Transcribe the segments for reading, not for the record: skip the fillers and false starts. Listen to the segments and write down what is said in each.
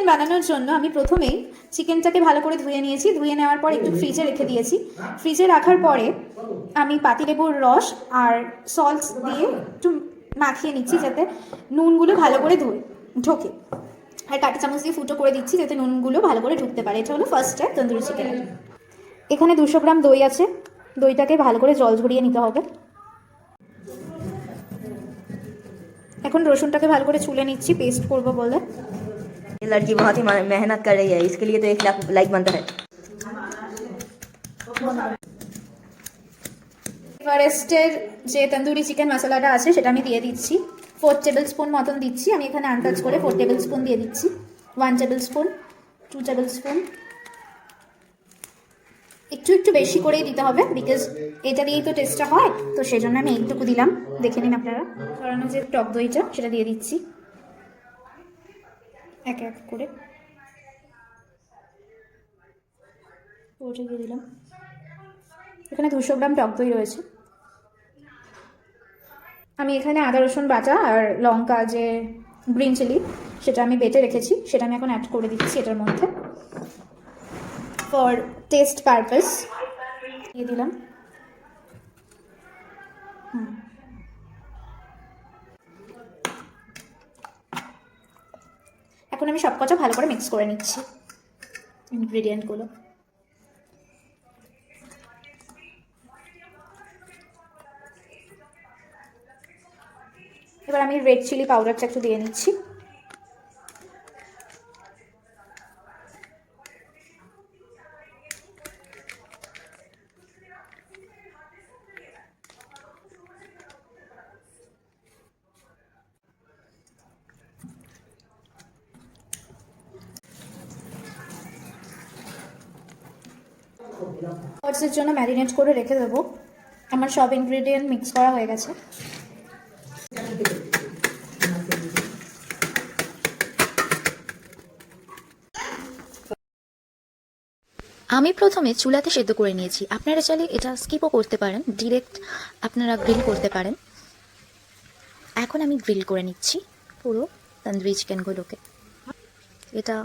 Chicken বানানোর জন্য আমি প্রথমেই চিকেনটাকে ভালো করে ধুয়ে নিয়েছি। ধুয়ে নেওয়ার পর একটু ফ্রিজে রেখে দিয়েছি। ফ্রিজে রাখার পরে আমি পাতিলেবুর রস আর সল্ট দিয়ে একটু মাখিয়ে নিচ্ছি যাতে নুনগুলো ভালো করে ঢোকে। আর কাঁটা চামচ দিয়ে ফুটো করে দিচ্ছি যাতে নুনগুলো ভালো করে ঢুকতে পারে। এটা হলো ফার্স্ট স্টেপ তন্দুরি চিকেনের। এখানে 200 গ্রাম দই আছে। দইটাকে ভালো করে জল ঝরিয়ে নিতে হবে। এখন রসুনটাকে ভালো করে ছুলে নিচ্ছি পেস্ট করবো বলে। ये लड़की बहुत ही मेहनत कर रही है, इसके लिए तो 1 लाख लाइक बनता है। এভারেস্টের যে তন্দুরি চিকেন মশলাটা আছে সেটা আমি দিয়ে দিচ্ছি। 4 টেবিল স্পুন মতন দিচ্ছি। আমি এখানে আন্দাজ করে 4 টেবিল স্পুন দিয়ে দিচ্ছি। 1 টেবিল স্পুন, 2 টেবিল স্পুন, একটু বেশি করেই দিতে হবে বিকজ এটা দিয়েই তো টেস্টটা হয়, তো সেই জন্য আমি এইটুকু দিলাম। দেখে নিন আপনারা। ধরানো যে টক দইটা সেটা দিয়ে দিচ্ছি এক এক করে। ওটা দিয়ে দিলাম। এখানে 200 গ্রাম টক দই রয়েছে। আমি এখানে আদা রসুন বাটা আর লঙ্কা যে গ্রিন চিলি সেটা আমি বেটে রেখেছি, সেটা আমি এখন অ্যাড করে দিচ্ছি এটার মধ্যে ফর টেস্ট পারপাস। দিয়ে দিলাম। এখন আমি সব কটা ভালো করে মিক্স করে নিচ্ছি ইনগ্রেডিয়েন্টগুলো। এবার আমি রেড চিলি পাউডারটা একটু দিয়ে নিচ্ছি। এর জন্য ম্যারিনেট করে রেখে দেবো। আমার সব ইনগ্রেডিয়েন্ট মিক্স করা হয়ে গেছে। আমি প্রথমে চুলাতে সেদ্ধ করে নিয়েছি। আপনারা চাইলে এটা স্কিপও করতে পারেন, ডিরেক্ট আপনারা গ্রিল করতে পারেন। এখন আমি গ্রিল করে নিচ্ছি পুরো তন্দুরি চিকেনগুলোকে। এটা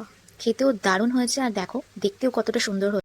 খেতেও দারুণ হয়েছে আর দেখো দেখতেও কতটা সুন্দর হয়েছে।